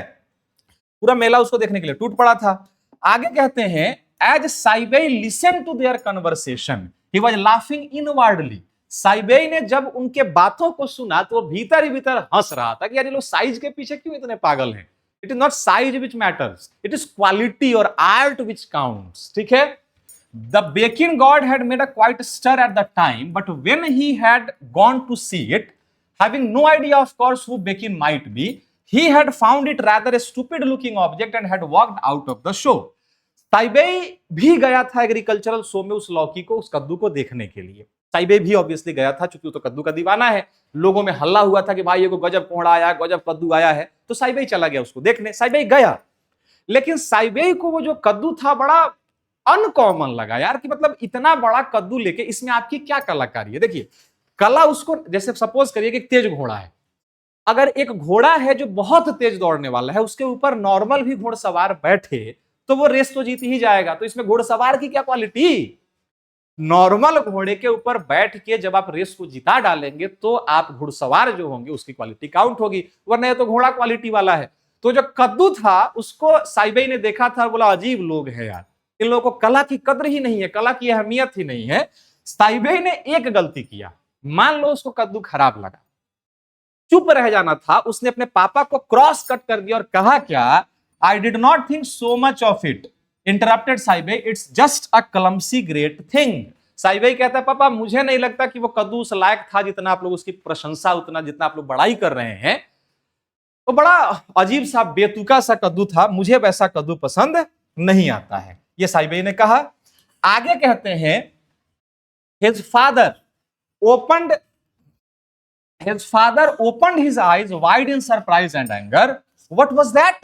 पूरा मेला उसको देखने के लिए टूट पड़ा था। आगे कहते हैं as Seibei listen to their conversation he was laughing inwardly. Seibei ने जब उनके बातों को सुना तो वो भीतर ही भीतर हंस रहा था कि यार ये लोग साइज के पीछे क्यों इतने पागल हैं। It is not size which matters, it is quality और आर्ट विच काउंट्स, ठीक है। The baking god had made a quite stir at the time, but when he had gone to see it, having no idea of course who Baking might be, he had found it rather a stupid looking object and had walked out of the show। Saibai भी गया था agricultural show में उस लौकी को, उस कद्दू को देखने के लिए। साईबाई भी ऑब्वियसली गया था क्योंकि वो तो कद्दू का दीवाना है। लोगों में हल्ला हुआ था कि भाई ये को गजब कोहड़ा आया, गजब कद्दू आया है, तो साईबाई चला गया उसको देखने। साईबाई गया, लेकिन साईबाई को वो जो कद्दू था बड़ा अनकॉमन लगा यार, कि मतलब इतना बड़ा कद्दू लेके इसमें आपकी क्या कलाकारी है। देखिए कला उसको, जैसे सपोज करिए कि एक तेज घोड़ा है, अगर एक घोड़ा है जो बहुत तेज दौड़ने वाला है, उसके ऊपर नॉर्मल भी घोड़सवार बैठे तो वो रेस तो जीत ही जाएगा। तो इसमें घोड़सवार की क्या क्वालिटी? नॉर्मल घोड़े के ऊपर बैठ के जब आप रेस को जिता डालेंगे तो आप घुड़सवार जो होंगे उसकी क्वालिटी काउंट होगी, वरना तो घोड़ा क्वालिटी वाला है। तो जो कद्दू था उसको साईबाई ने देखा था, बोला अजीब लोग हैं यार, इन लोगों को कला की कद्र ही नहीं है, कला की अहमियत ही नहीं है। साईबाई ने एक गलती किया, मान लो उसको कद्दू खराब लगा, चुप रह जाना था, उसने अपने पापा को क्रॉस कट कर दिया और कहा क्या, I did not think so much of it, interrupted Saibai, it's just a clumsy great thing. Saibai कहता है पापा मुझे नहीं लगता कि वो कद्दू उस लायक था जितना आप लोग उसकी प्रशंसा, उतना जितना आप लोग बड़ाई कर रहे हैं। तो बड़ा अजीब सा बेतुका सा कद्दू था, मुझे वैसा कद्दू पसंद नहीं आता है, ये साईबाई ने कहा। आगे कहते हैं his father opened his eyes wide in surprise and anger। What was that?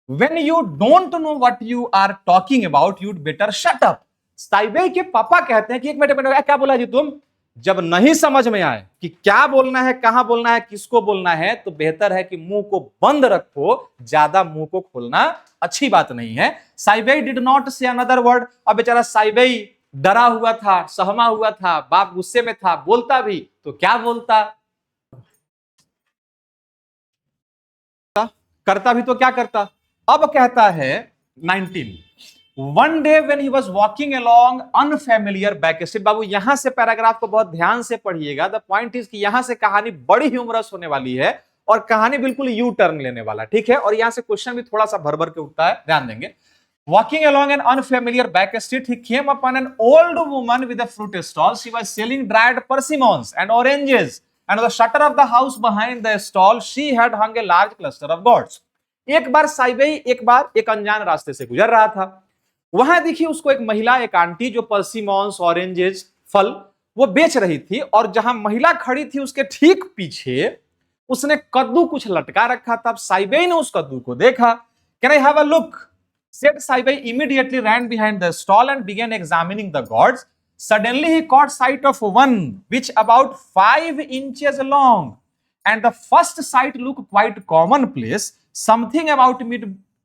When you don't know what you are talking about, you'd better shut up। Saibai के पापा कहते हैं कि एक मिनट क्या बोला जी तुम? जब नहीं समझ में आए कि क्या बोलना है, कहां बोलना है, किसको बोलना है, तो बेहतर है कि मुंह को बंद रखो, ज्यादा मुंह को खोलना अच्छी बात नहीं है। साईबाई डिड नॉट से अनदर वर्ड। अब बेचारा साईबाई डरा हुआ था, सहमा हुआ था, बाप गुस्से में था, बोलता भी तो क्या बोलता, करता भी तो क्या करता। अब कहता है 19, one day when he was walking along unfamiliar backstreet. बाबू यहां से पैराग्राफ को बहुत ध्यान से पढ़िएगा। द पॉइंट इज कि यहां से कहानी बड़ी ह्यूमरस होने वाली है और कहानी बिल्कुल यू टर्न लेने वाला, ठीक है। और यहां से क्वेश्चन भी थोड़ा सा भर भर के उठता है, ध्यान देंगे। Walking along an unfamiliar back street, he came upon an old woman with a fruit stall. She was selling dried persimmons and oranges, and on the shutter of the house behind the stall, she had hung a large cluster of gourds। एक बार साईबाई एक अनजान रास्ते से गुजर रहा था, वहां देखिए उसको एक महिला, एक आंटी जो पर्सिमॉन्स, ऑरेंजेस, फल वो बेच रही थी, और जहां महिला खड़ी थी उसके ठीक पीछे उसने कद्दू कुछ लटका रखा था। साईबाई ने उस कद्दू को देखा। Can I have a look? Said Saibai immediately ran behind the stall and began examining the gourds। Suddenly he caught sight of one which about 5 inches long, and the first sight looked quite commonplace। Something about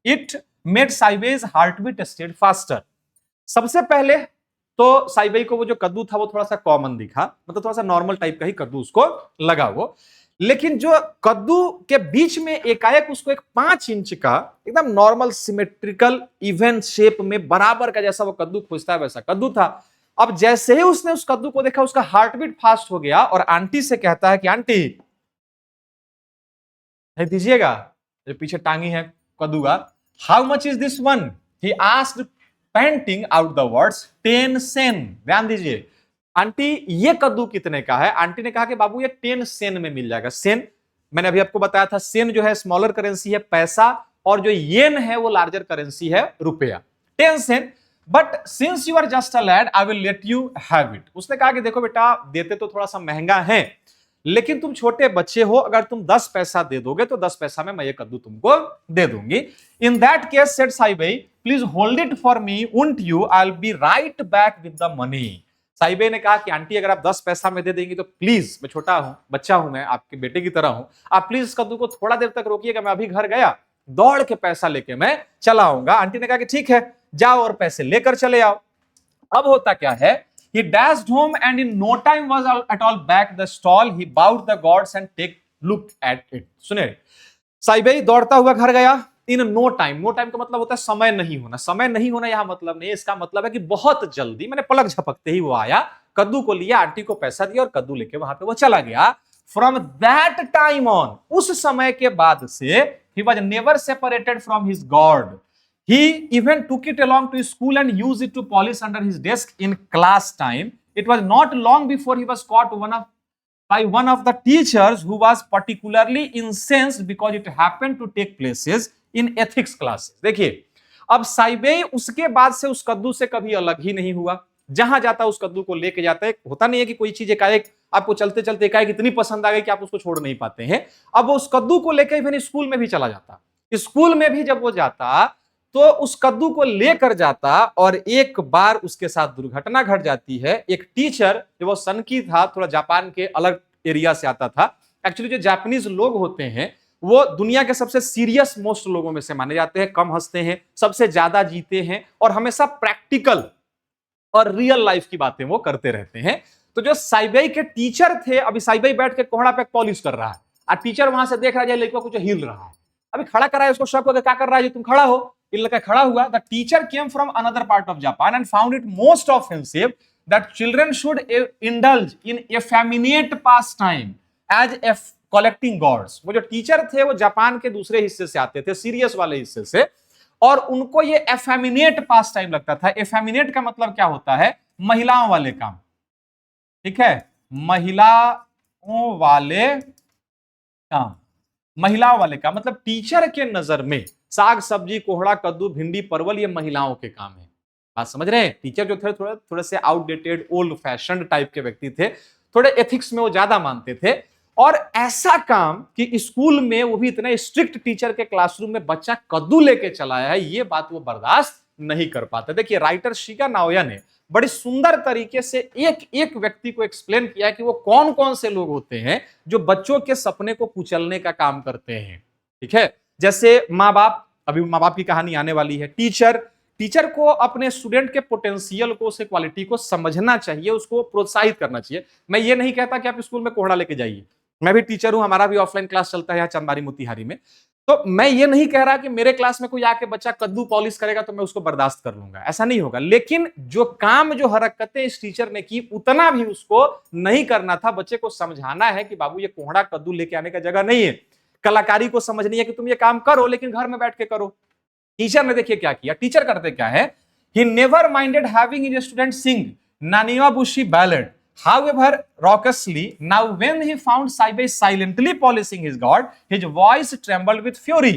it made Seibei's heart beat stayed faster. सबसे पहले तो साइबेई को वो जो कद्दू था वो थोड़ा सा कॉमन दिखा, मतलब थोड़ा सा नॉर्मल टाइप का ही कद्दू उसको लगा वो। लेकिन जो कद्दू के बीच में एकाएक उसको एक 5 इंच का एकदम नॉर्मल सिमेट्रिकल इवन शेप में बराबर का जैसा वो कद्दू खोजता है वैसा कद्दू था। अब जैसे ही उसने उस कद्दू को देखा उसका हार्ट बीट फास्ट हो गया और आंटी से कहता है कि आंटी दीजिएगा, जो पीछे टांगी है कद्दू का, how much is this one, he asked painting out the words 10 Sen. ध्यान दीजिए, आंटी ये कद्दू कितने का है? आंटी ने कहा कि बाबू ये 10 सेन में मिल जाएगा। सेन मैंने अभी आपको बताया था, सेन जो है स्मॉलर करेंसी है पैसा, और जो येन है वो लार्जर करेंसी है रुपया। 10 sen, but since you are just a lad I will let you have it. उसने कहा कि देखो बेटा, देते तो थोड़ा सा महंगा है, लेकिन तुम छोटे बच्चे हो, अगर तुम 10 पैसा दे दोगे तो 10 पैसा में मैं ये कद्दू तुमको दे दूंगी। In that case said Seibei, please hold it for me, won't you, I will be right back with the money. Seibei ने कहा कि आंटी अगर आप 10 पैसा में दे देंगी तो प्लीज, मैं छोटा हूं, बच्चा हूं, मैं आपके बेटे की तरह हूं, आप प्लीज इस कद्दू को थोड़ा देर तक रोकिएगा, मैं अभी घर गया दौड़ के पैसा लेके मैं चला आऊंगा। आंटी ने कहा कि ठीक है, जाओ और पैसे लेकर चले आओ। अब होता क्या है, he dashed home and in no time was at all back the stall, he bowed the gods and take look at it। सुने, साइबेई दौड़ता हुआ घर गया। In no time, no time का मतलब होता है समय नहीं होना। समय नहीं होना यहां मतलब नहीं है, इसका मतलब है कि बहुत जल्दी, मैंने पलक झपकते ही वो आया, कद्दू को लिया, आंटी को पैसा दिया और कद्दू लेके वहां पे वो चला गया। फ्रॉम दैट टाइम ऑन, उस समय के बाद से he was never separated from his god। He even took it along to school and used it to polish under his desk in class time। It was not long before he was caught by one of the teachers who was particularly incensed because it happened to take places in ethics classes। देखिए, अब साइबेई उसके बाद से उस कद्दू से कभी अलग ही नहीं हुआ। जहां जाता उस कद्दू को लेके जाता है। होता नहीं है कि कोई चीज एकाएक आपको चलते चलते एकाएक इतनी पसंद आ गई कि आप उसको छोड़ नहीं पाते हैं। अब वो उस कद्दू को लेकर इवन स्कूल में भी चला जाता। स्कूल में भी जब वो जाता तो उस कद्दू को लेकर जाता, और एक बार उसके साथ दुर्घटना घट जाती है। एक टीचर, जो वो सनकी था, थोड़ा जापान के अलग एरिया से आता था। एक्चुअली जो जापानीज लोग होते हैं वो दुनिया के सबसे सीरियस मोस्ट लोगों में से माने जाते हैं, कम हंसते हैं, सबसे ज्यादा जीते हैं, और हमेशा प्रैक्टिकल और रियल लाइफ की बातें वो करते रहते हैं। तो जो साइबेई के टीचर थे, अभी साइबेई बैठ के कोहड़ा पे पॉलिश कर रहा है, और टीचर वहां से देख रहा है लड़का कुछ हिल रहा है, अभी खड़ा करा है, उसको शक हो गया, क्या कर रहा है तुम, खड़ा हो। लड़का खड़ा हुआ। The teacher came from another part of Japan and found it most offensive that children should indulge in effeminate pastime as a collecting gourds. वो जो टीचर थे वो जापान के दूसरे हिस्से से आते थे, सीरियस वाले हिस्से से, और उनको ये एफेमिनेट पास टाइम लगता था। एफेमिनेट का मतलब क्या होता है? महिलाओं वाले काम, ठीक है, महिलाओं वाले काम, महिलाओं वाले काम मतलब टीचर के नजर में साग सब्जी कोहड़ा कद्दू भिंडी परवल ये महिलाओं के काम है। बात समझ रहे हैं? टीचर जो थे थोड़े थोड़े से आउटडेटेड ओल्ड फैशन टाइप के व्यक्ति थे, थोड़े एथिक्स में वो ज्यादा मानते थे। और ऐसा काम कि स्कूल में, वो भी इतने स्ट्रिक्ट टीचर के क्लासरूम में, बच्चा कद्दू लेके चला है, ये बात वो बर्दाश्त नहीं कर पाते। देखिए, राइटर शिका नाओया ने बड़ी सुंदर तरीके से एक एक व्यक्ति को एक्सप्लेन किया कि वो कौन कौन से लोग होते हैं जो बच्चों के सपने को कुचलने का काम करते हैं। ठीक है, जैसे माँ बाप, अभी माँ बाप की कहानी आने वाली है। टीचर को अपने स्टूडेंट के पोटेंशियल को, उसे क्वालिटी को समझना चाहिए, उसको प्रोत्साहित करना चाहिए। मैं ये नहीं कहता कि आप स्कूल में कोहड़ा लेके जाइए, मैं भी टीचर हूं, हमारा भी ऑफलाइन क्लास चलता है यहाँ चंबारी मोतिहारी में, तो मैं ये नहीं कह रहा कि मेरे क्लास में कोई आके बच्चा कद्दू पॉलिश करेगा तो मैं उसको बर्दाश्त कर लूंगा, ऐसा नहीं होगा। लेकिन जो काम, जो हरकतें इस टीचर ने की, उतना भी उसको नहीं करना था। बच्चे को समझाना है कि बाबू ये कोहड़ा कद्दू लेके आने का जगह नहीं है, कलाकारी को समझनी है कि तुम ये काम करो, लेकिन घर में बैठ के करो। टीचर ने देखिए क्या किया। टीचर करते क्या है, he never minded having his students sing Naniwabushi ballad, however raucously. Now when he found Saibei silently polishing his god, his voice trembled with fury।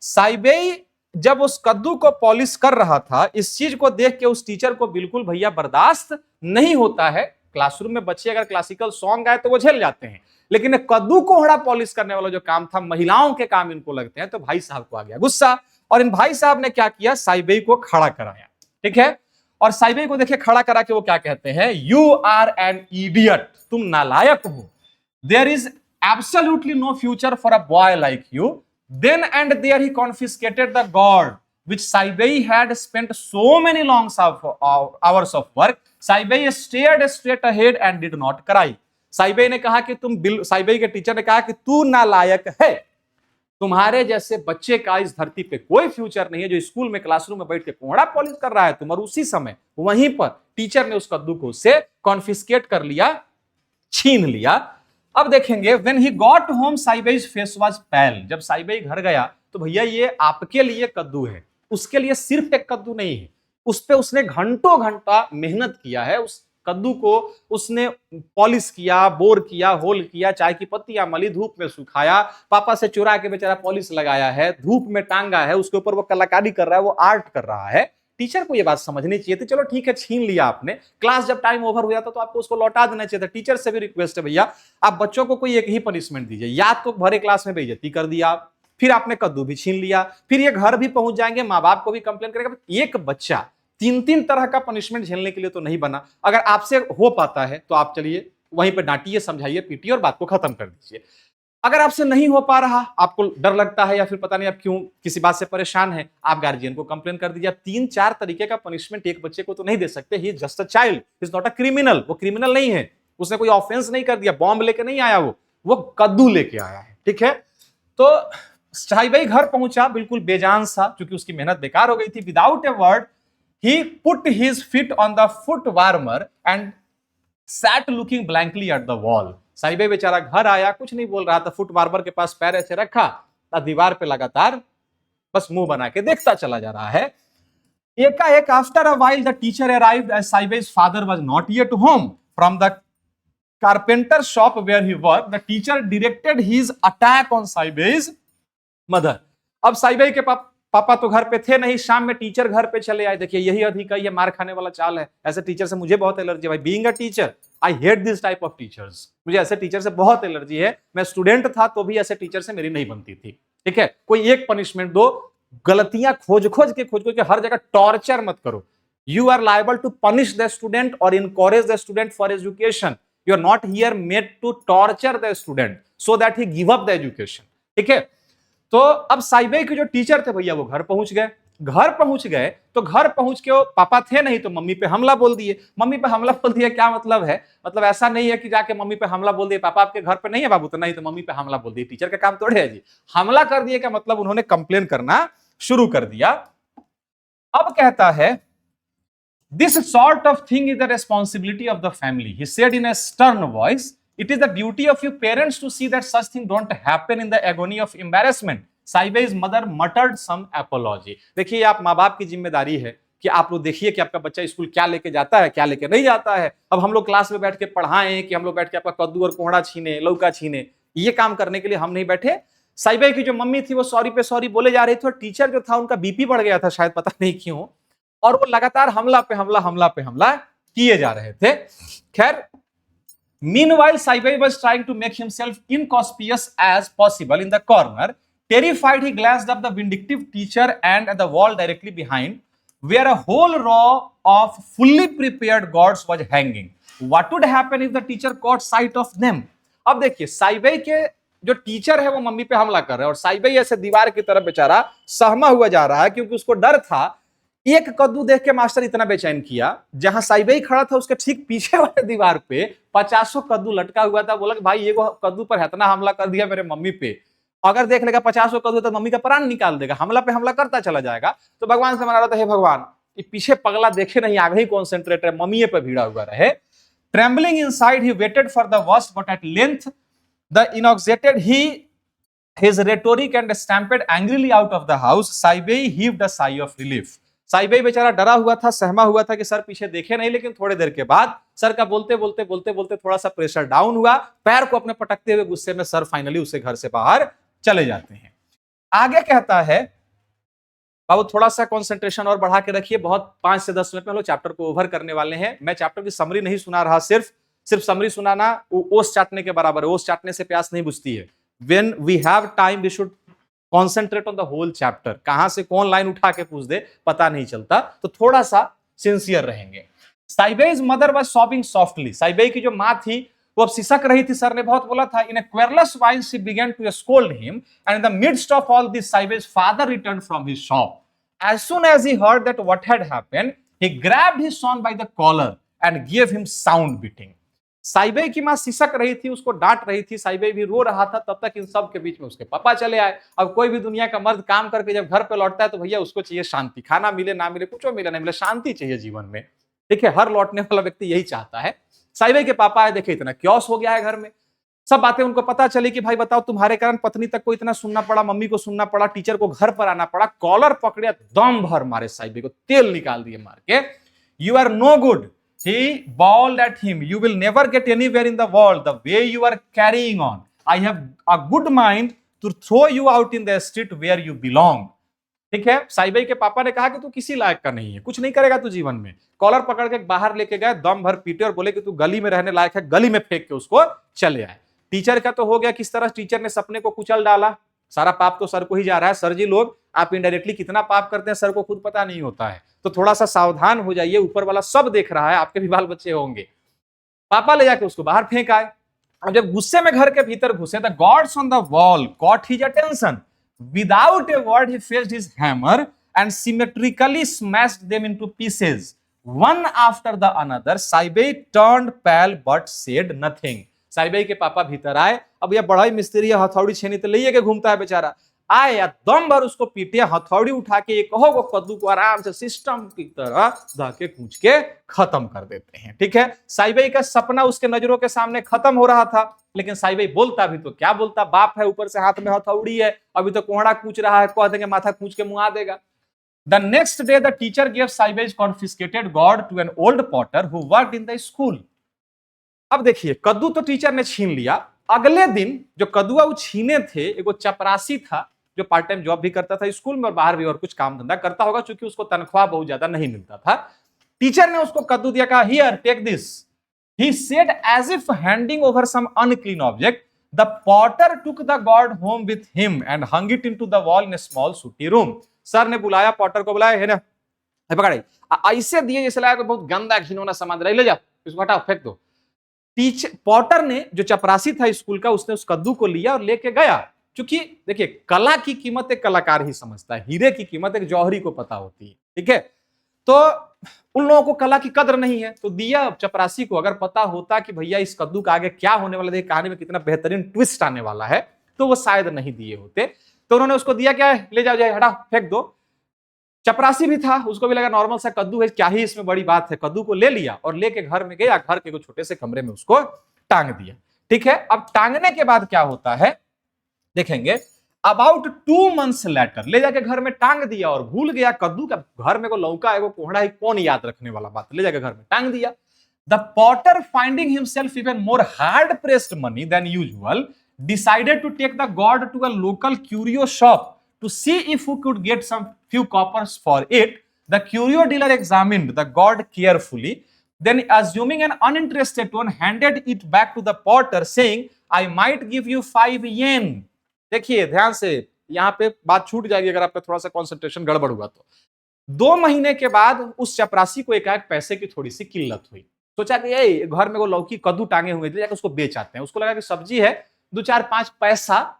साइबेई जब उस कद्दू को पॉलिश कर रहा था, इस चीज को देख के उस टीचर को बिल्कुल भैया बर्दाश्त नहीं होता है। क्लासरूम में बच्चे अगर क्लासिकल सॉन्ग गाए तो वो झेल जाते हैं, लेकिन कद्दू कोहड़ा पॉलिश करने वाला जो काम था, महिलाओं के काम इनको लगते हैं, तो भाई साहब को आ गया गुस्सा, और इन भाई साहब ने क्या किया, साइबेई को खड़ा कराया। ठीक है, और साइबेई को देखिए खड़ा करा के वो क्या कहते हैं, यू आर एन इडियट, तुम नालायक हो। There is absolutely no future for a boy like you. Then and there he confiscated the gourd which Saibei had spent so many long hours of work, Saibei stared straight ahead and did not cry. साइबई ने कहा कि साइबई के teacher ने कहा कि तू नालायक है, तुम्हारे जैसे बच्चे का इस धरती पे कोई फ्यूचर नहीं है जो स्कूल में क्लासरूम में बैठ के कोहड़ा पॉलिश कर रहा है तुम। और उसी समय वहीं पर टीचर ने उस कद्दू को उससे कॉन्फिस्केट कर लिया, छीन लिया। अब देखेंगे when he got home Seibei's face was pale, जब साइबई घर गया तो भैया ये आपके लिए कद्दू है, उसके लिए सिर्फ एक कद्दू नहीं है, उस पे उसने घंटों घंटा मेहनत किया है, उस कद्दू को उसने पॉलिश किया, बोर किया, होल किया, चाय की पत्तियां मली, धूप में सुखाया, पापा से चुरा के बेचारा पॉलिश लगाया है, धूप में टांगा है, उसके ऊपर वो कलाकारी कर रहा है, वो आर्ट कर रहा है। टीचर को ये बात समझनी चाहिए थी, चलो ठीक है छीन लिया आपने, क्लास जब टाइम ओवर हो जाता तो आपको उसको लौटा देना चाहिए था। टीचर से भी रिक्वेस्ट है भैया आप बच्चों को कोई एक ही पनिशमेंट दीजिए, या तो भरे क्लास में बेइज्जती कर दिया, फिर आपने कद्दू भी छीन लिया, फिर ये घर भी पहुंच जाएंगे, माँ बाप को भी कंप्लेन करेगा। एक बच्चा तीन तीन तरह का पनिशमेंट झेलने के लिए तो नहीं बना। अगर आपसे हो पाता है तो आप चलिए वहीं पर डांटिए, समझाइए, पीटिए और बात को खत्म कर दीजिए। अगर आपसे नहीं हो पा रहा, आपको डर लगता है या फिर पता नहीं आप क्यों किसी बात से परेशान है, आप गार्जियन को कंप्लेन कर दीजिए। तीन चार तरीके का पनिशमेंट एक बच्चे को तो नहीं दे सकते। He is just a child, he is not a criminal. वो क्रिमिनल नहीं है, उसने कोई ऑफेंस नहीं कर दिया, बॉम्ब लेके नहीं आया, वो कद्दू लेके आया है। ठीक है, तो साइबई घर पहुंचा बिल्कुल बेजान सा, क्योंकि उसकी मेहनत बेकार हो गई थी। Without a word he put his feet on the foot warmer and sat looking blankly at the wall. साइबे बेचारा घर आया, कुछ नहीं बोल रहा था, फुट वार्मर के पास पैर ऐसे रखा, दीवार पे लगातार बस मुंह बना के देखता चला जा रहा है। एकाएक after a while the teacher arrived as Seibei's father was not yet home from the carpenter shop where he worked. The teacher directed his attack on साइबे's mother. अब साइबे के पापा तो घर पे थे नहीं, शाम में टीचर घर पे चले आए। देखिए यही अधिक है, ये मार खाने वाला चाल है। ऐसे टीचर से मुझे बहुत एलर्जी है भाई। Being a teacher I hate this type of teachers, मुझे ऐसे टीचर से बहुत एलर्जी है। मैं स्टूडेंट था तो भी ऐसे टीचर से मेरी नहीं बनती थी। ठीक है, कोई एक पनिशमेंट दो, गलतियां खोज खोज के हर जगह टॉर्चर मत करो। You are liable to punish the student और encourage the student for education. You are not here made to torture the student so that he give up the education. ठीक है, तो अब साइबे के जो टीचर थे भैया वो घर पहुंच गए। घर पहुंच गए तो घर पहुंच के वो पापा थे नहीं तो मम्मी पे हमला बोल दिए। मम्मी पे हमला बोल दिया, क्या मतलब है? मतलब ऐसा नहीं है कि जाके मम्मी पे हमला बोल दिए, पापा आपके घर पे नहीं है बाबू, तो नहीं तो मम्मी पे हमला बोल दिए। टीचर का काम थोड़े है जी हमला कर दिए का मतलब उन्होंने कंप्लेन करना शुरू कर दिया। अब कहता है this sort of thing is the responsibility of the family, he said in a stern voice. It is the duty of you parents to see that such things don't happen in the agony of embarrassment. साइबे's mother muttered some apology. देखिए आप माँ बाप की जिम्मेदारी है कि आप लोग देखिए कि आपका बच्चा स्कूल क्या लेके जाता है, क्या लेके नहीं जाता है। अब हम लोग क्लास में बैठ के पढ़ाएं कि हम लोग बैठ के आपका कद्दू और कोहड़ा छीने, लौका छीने, ये काम करने के लिए हम नहीं बैठे। साइबे की जो मम्मी थी वो सॉरी पे सॉरी बोले जा रही थी और टीचर जो था उनका बीपी बढ़ गया था शायद, पता नहीं क्यों, और वो लगातार हमला पे हमला किए जा रहे थे। खैर, meanwhile Saibei was trying to make himself inconspicuous as possible in the corner. Terrified, he glanced up the vindictive teacher and at the wall directly behind, where a whole row of fully prepared gourds was hanging. What would happen if the teacher caught sight of them? अब देखिए साइबे के जो teacher है वो mummy पे हमला कर रहे हैं और साइबे ऐसे दीवार की तरफ बेचारा सहमा हुआ जा रहा है, क्योंकि उसको डर था। एक कद्दू देख के मास्टर इतना बेचैन किया, जहां साइबई खड़ा था उसके ठीक पीछे वाले दीवार पे 50 कद्दू लटका हुआ था। बोला कि भाई ये कद्दू पर इतना हमला कर दिया मेरे मम्मी पे, अगर देख लेगा 50 कद्दू तो मम्मी का प्राण निकाल देगा, हमला पे हमला करता चला जाएगा। तो भगवान से मना रहा था, हे भगवान ये पीछे पगला देखे नहीं, आगे ही कॉन्सेंट्रेट है, मम्मी पे भिड़ा हुआ रहे। Trembling inside he waited for the worst, but at length the exhausted his rhetoric and stamped angrily out of the house. Saibei heaved a sigh of relief. साइबई बेचारा डरा हुआ था, सहमा हुआ था कि सर पीछे देखे नहीं, लेकिन थोड़ी देर के बाद सर का बोलते बोलते थोड़ा सा प्रेशर डाउन हुआ, पैर को अपने पटकते हुए गुस्से में सर फाइनली उसे घर से बाहर चले जाते हैं। आगे कहता है, बाबू थोड़ा सा कंसंट्रेशन और बढ़ा के रखिए, बहुत 5 से 10 मिनट में हम लोग चैप्टर को ओवर करने वाले हैं। मैं चैप्टर की समरी नहीं सुना रहा, सिर्फ समरी सुनाना ओस चाटने के बराबर है। ओस चाटने से प्यास नहीं बुझती है। When we have time we should concentrate on the whole chapter. कहां से कौन लाइन उठा के पूछ दे पता नहीं चलता, तो थोड़ा सा सिंसियर रहेंगे। साइबे's मदर वाज सॉबिंग सॉफ्टली। साइबे की जो मां थी वो अब सिसक रही थी, सर ने बहुत बोला था। In a querulous voice she began to scold him and in the midst of all this Seibei's father returned from his shop As soon as he heard that what had happened, he grabbed his son by the collar and gave him sound beating. साइबई की मां सिसक रही थी, उसको डांट रही थी, साइबई भी रो रहा था। तब तक इन सब के बीच में उसके पापा चले आए। अब कोई भी दुनिया का मर्द काम करके जब घर पे लौटता है तो भैया उसको चाहिए शांति, खाना मिले ना मिले, कुछ मिले ना मिले, शांति चाहिए जीवन में। ठीक है, हर लौटने वाला व्यक्ति यही चाहता है। साइबई के पापा आए, देखे इतना क्योस हो गया है घर में, सब बातें उनको पता चली कि भाई बताओ तुम्हारे कारण पत्नी तक को इतना सुनना पड़ा, मम्मी को सुनना पड़ा, टीचर को घर पर आना पड़ा। कॉलर पकड़े, दम भर मारे साइबई को, तेल निकाल दिए मार के। You are no good, he bawled at him, you will never get anywhere in the world the way you are carrying on. I have a good mind to throw you out in the street where you belong. ठीक है, साइबई के पापा ने कहा कि तू किसी लायक का नहीं है, कुछ नहीं करेगा तू जीवन में। कॉलर पकड़ के बाहर लेके गए, दम भर पीटे और बोले कि तू गली में रहने लायक है, गली में फेंक के उसको चले आए। टीचर का तो हो गया, किस तरह टीचर ने सपने को कुचल डाला, सारा पाप तो सर को ही जा रहा है। सर जी लोग आप इनडायरेक्टली कितना पाप करते हैं सर को खुद पता नहीं होता है, तो थोड़ा सा सावधान हो जाइए, ऊपर वाला सब देख रहा है, आपके भी बाल बच्चे होंगे। पापा ले जाके उसको बाहर फेंक आए। अब जब गुस्से में घर के भीतर घुसे, the gourds on the wall caught his attention, without a word he faced his hammer and symmetrically smashed them into pieces one after the another. Seibei turned pale but said nothing. Seibei के पापा भीतर आए, अब यह बड़ा ही मिस्त्री है, हथौड़ी छेनी तो ले के घूमता है बेचारा, आए या दम भर उसको पीटे, हथौड़ी उठा के एक कहो कद्दू को आराम से सिस्टम की तरह धाके कूच के खत्म कर देते हैं। ठीक है, साइबई का सपना उसके नजरों के सामने खत्म हो रहा था, लेकिन साइबई बोलता भी तो क्या बोलता, बाप है, ऊपर से हाथ में हथौड़ी है, अभी तो कोहड़ा कूच रहा है, कह देंगे माथा कूच के मुआ देगा। The next day the teacher gave Saibei's confiscated gourd to an old potter who worked in the school. अब देखिए, कद्दू तो टीचर ने छीन लिया। अगले दिन जो कद्दुआ वो छीने थे, एगो चपरासी था जो पार्ट टाइम जॉब भी करता था स्कूल में और बाहर भी और कुछ काम धंधा करता होगा, क्योंकि उसको तनख्वाह बहुत ज्यादा नहीं मिलता था। टीचर ने उसको कद्दू दिया, कहा here take this. He said as if handing over some unclean object. The potter took the gourd home with him and hung it into the wall in a small sooty room. Sir ने बुलाया, Potter को बुलाया, है ना, पकड़ाई, ऐसे दिए जैसे लगा बहुत गंदा घिनौना सामान, ले जाओ इसको हटाओ फेंक दो। टीचर पॉटर ने, जो चपरासी था स्कूल का, उसने उस कद्दू को लिया और लेके गया। क्योंकि देखिए, कला की कीमत एक कलाकार ही समझता है, हीरे की कीमत एक जौहरी को पता होती है। ठीक है, तो उन लोगों को कला की कदर नहीं है, तो दिया चपरासी को। अगर पता होता कि भैया इस कद्दू का आगे क्या होने वाला है, कहानी में कितना बेहतरीन ट्विस्ट आने वाला है, तो वो शायद नहीं दिए होते। तो उन्होंने उसको दिया, क्या है, ले जाओ जाए, हटा फेंक दो। चपरासी भी था, उसको भी लगा नॉर्मल सा कद्दू है, क्या ही इसमें बड़ी बात है। कद्दू को ले लिया और लेके घर में गया, घर के छोटे से कमरे में उसको टांग दिया। ठीक है, अब टांगने के बाद क्या होता है देखेंगे। अबाउट 2 months लेटर ले जाके घर में टांग दिया और भूल गया कद्दू का, घर में को लौका है, वो कोहड़ा ही कौन याद रखने वाला बात, ले जाके घर में टांग दिया। The potter finding himself even more hard pressed money than usual decided to take the gourd to a local curio shop to see if we could get some few coppers for it. The curio dealer examined the gourd carefully, then assuming an uninterested tone, handed it back to the potter, saying, "I might give you 5 yen." देखिए ध्यान से, यहाँ पे बात छूट जाएगी अगर आप पे थोड़ा सा कंसंट्रेशन गड़बड़ हुआ तो। 2 महीने के बाद उस चपरासी को एकाएक पैसे की थोड़ी सी किल्लत हुई। सोचा कि ये घर में वो लौकी कद्दू टांगे हुए थे, जाकर उसको बेच आते हैं। उसको लगा कि सब्जी है, 2-4-5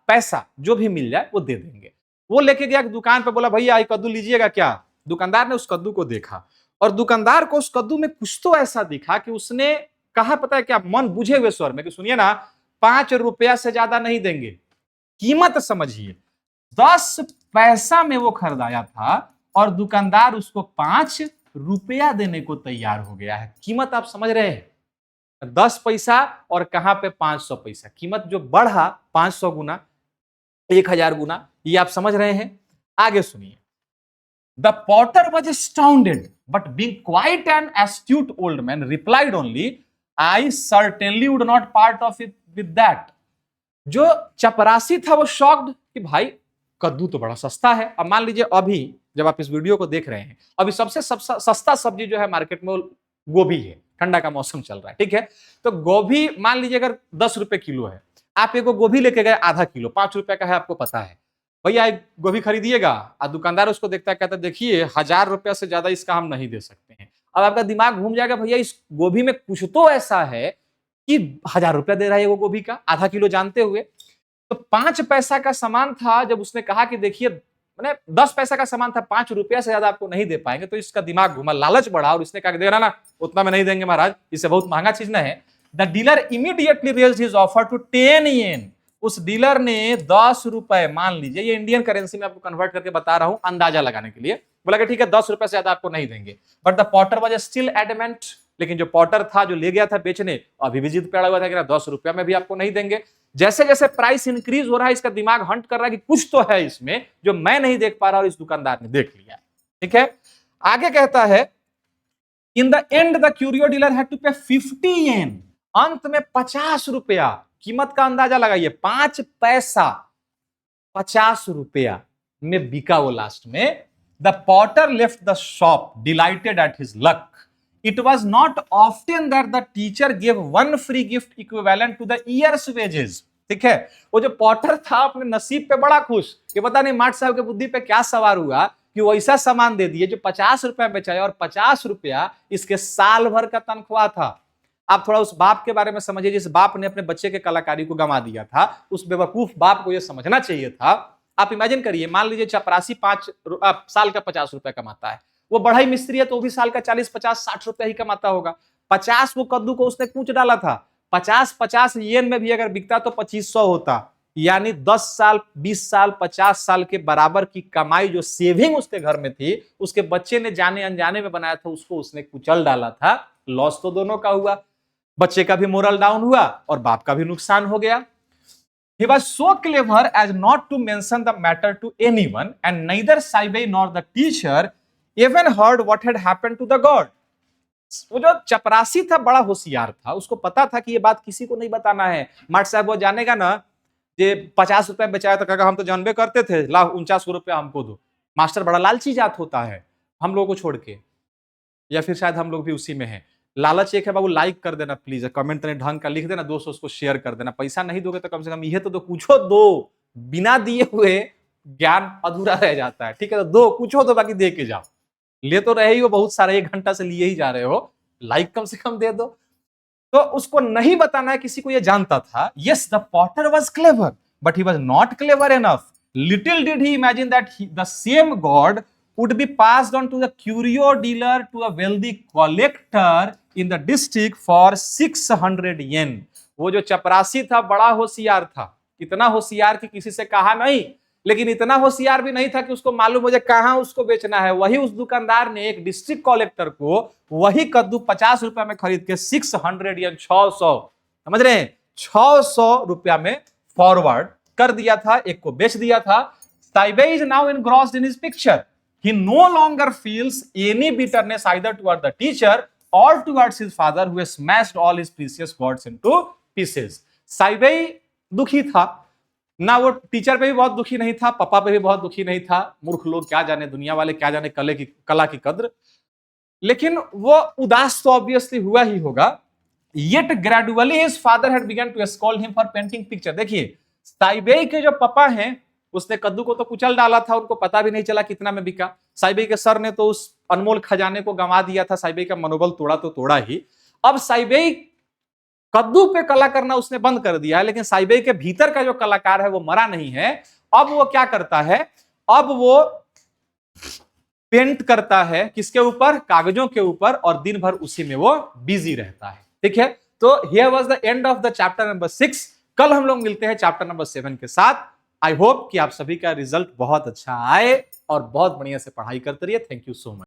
पैसा जो भी मिल जाए वो दे देंगे। वो लेके गया दुकान पे, बोला भैया ये कद्दू लीजिएगा क्या। दुकानदार ने उस कद्दू को देखा और दुकानदार को उस कद्दू में कुछ तो ऐसा दिखा कि उसने कहा, पता है क्या, मन बुझे हुए स्वर में कि सुनिए ना, 5 रुपया से ज्यादा नहीं देंगे, कीमत समझिए। 10 पैसा में वो खरीदाया था और दुकानदार उसको 5 रुपया देने को तैयार हो गया है। कीमत आप समझ रहे हैं, 10 पैसा और कहां पे 500 पैसा, कीमत जो बढ़ा 500 गुना, 1000 गुना, ये आप समझ रहे हैं। आगे सुनिए। The Potter was astounded, but being quite an astute old man, replied only, I certainly would not part of it with that. जो चपरासी था वो शॉक्ड कि भाई कद्दू तो बड़ा सस्ता है। अब मान लीजिए अभी जब आप इस वीडियो को देख रहे हैं, अभी सबसे सस्ता सब्जी जो है मार्केट में गोभी है, ठंडा का मौसम चल रहा है। ठीक है, तो गोभी मान लीजिए अगर 10 रुपए किलो है, आप एगो गोभी लेके गए आधा किलो, 5 रुपए का है, आपको पता है, भैया एक गोभी खरीदिएगा। और दुकानदार उसको देखता है, कहता है देखिए 1000 रुपया से ज्यादा इसका हम नहीं दे सकते हैं। अब आपका दिमाग घूम जाएगा, भैया इस गोभी में कुछ तो ऐसा है कि 1000 रुपया दे रहा है वो गोभी का, आधा किलो जानते हुए। तो 5 पैसा का सामान था। जब उसने कहा कि देखिए मैंने 10 पैसा का सामान था, 5 रुपया से ज्यादा आपको नहीं दे पाएंगे, तो इसका दिमाग घुमा, लालच बढ़ा और इसने कहा देना ना, उतना में नहीं देंगे महाराज, इससे बहुत महंगा चीज ना है। The dealer immediately raised his offer to 10 yen. उस डीलर ने 10 रुपए, मान लीजिए, ये इंडियन करेंसी में आपको कन्वर्ट करके बता रहा हूं अंदाजा लगाने के लिए, बोला कि ठीक है 10 रुपए से ज्यादा आपको नहीं देंगे। But the Potter was still adamant, लेकिन जो पॉटर था, जो ले गया था बेचने, अभी भी जिद पे अड़ा हुआ था कि ना 10 रुपया में भी आपको नहीं देंगे। जैसे जैसे प्राइस इंक्रीज हो रहा है, इसका दिमाग हंट कर रहा है कि कुछ तो है इसमें जो मैं नहीं देख पा रहा और इस दुकानदार ने देख लिया। ठीक है, आगे कहता है in the end the curio dealer had to pay 50 येन। अंत में 50 रुपया, कीमत का अंदाजा लगाइए, 5 पैसा 50 रुपया में बिका वो लास्ट में। The potter left the shop delighted at his luck. It was not often that the teacher give one free gift equivalent to the year's wages. ठीक है, वो जो पॉटर था अपने नसीब पे बड़ा खुश कि पता नहीं मार्ट साहब के बुद्धि पे क्या सवार हुआ कि वो ऐसा सामान दे दिए जो 50 रुपया बेचाया, और 50 रुपया इसके साल भर का तनख्वाह था। आप थोड़ा उस बाप के बारे में समझिए जिस बाप ने अपने बच्चे के कलाकारी को गंवा दिया था। उस बेवकूफ बाप को यह समझना चाहिए था। आप इमेजिन करिए, मान लीजिए चपरासी 5 साल का 50 रुपया कमाता है, वो बढ़ई मिस्त्री है तो वो भी साल का 40, 50, 60 रुपया ही कमाता होगा। 50 वो कद्दू को उसने कूच डाला था, 50 येन में भी अगर बिकता तो 2500 होता, यानी 10 साल, 20 साल, 50 साल के बराबर की कमाई जो सेविंग उसके घर में थी, उसके बच्चे ने जाने अनजाने में बनाया था, उसको उसने कुचल डाला था। लॉस तो दोनों का हुआ, बच्चे का भी मोरल डाउन हुआ और बाप का भी नुकसान हो गया। He was so clever as not to mention the matter to anyone, and neither Saibei nor the teacher even heard what had happened to the god. वो जो चपरासी था बड़ा होशियार था, उसको पता था कि ये बात किसी को नहीं बताना है। मार्ट साहब वो जानेगा ना, ये 50 रुपए बेचाया तो कहेगा हम तो जानबे करते थे, ला 49 रुपया हमको दो। मास्टर बड़ा लालची जात होता है हम लोगों को छोड़ के, या फिर शायद हम लोग भी उसी में हैं। लालच एक है बाबू, लाइक कर देना प्लीज, कमेंट ढंग का लिख देना, दोस्तों उसको शेयर कर देना। पैसा नहीं दोगे तो कम से कम ये तो दो, कुछो दो, बिना दिए हुए ज्ञान अधूरा रह जाता है। ठीक है, तो दो, कुछो तो बाकी दे के जाओ। ले तो रहे ही हो बहुत सारे, 1 घंटा से लिए ही जा रहे हो, लाइक कम से कम दे दो। तो उसको नहीं बताना है किसी को, ये जानता था। Yes, the Potter was clever but he was not clever enough. Little did he imagine that the same God would be passed on to the curio dealer to a wealthy collector in the district for 600 yen। वो जो चपरासी था बड़ा होशियार था, इतना होशियार कि किसी से कहा नहीं, लेकिन इतना होशियार भी नहीं था कि उसको मालूम मुझे कहां उसको बेचना है। वही उस दुकानदार ने एक डिस्ट्रिक्ट कलेक्टर को वही कद्दू 50 रुपया में खरीद के 600 yen, 600, समझ रहे हैं, 600 रुपया में फॉरवर्ड कर दिया था, एक को बेच दिया था। Saibei is now engrossed in his picture. He no longer feels any bitterness either toward the teacher or towards his father who has smashed all his precious gods into pieces. Saibei दुखी था ना, वो teacher पे भी बहुत दुखी नहीं था, पापा पे भी बहुत दुखी नहीं था। मूर्ख लोग क्या जाने, दुनिया वाले क्या जाने कला की कद्र। लेकिन वो उदास तो ऑब्वियसली हुआ ही होगा। Yet gradually his father had begun to scold him for painting picture। देखिए, साइबेई के जो पापा हैं, उसने कद्दू को तो कुचल डाला था, उनको पता भी नहीं चला कितना में बिका। साइबेई के सर ने तो उस अनमोल खजाने को गंवा दिया था। साइबेई का मनोबल तोड़ा तो तोड़ा ही। अब साइबेई कद्दू पे कला करना उसने बंद कर दिया है, लेकिन साइबेई के भीतर का जो कलाकार है वो मरा नहीं है। अब वो क्या करता है, अब वो पेंट करता है किसके ऊपर, कागजों के ऊपर, और दिन भर उसी में वो बिजी रहता है। ठीक है, तो here was the end of the chapter number 6। कल हम लोग मिलते हैं चैप्टर नंबर 7 के साथ। आई होप कि आप सभी का रिजल्ट बहुत अच्छा आए और बहुत बढ़िया से पढ़ाई करते रहिए। Thank you so much.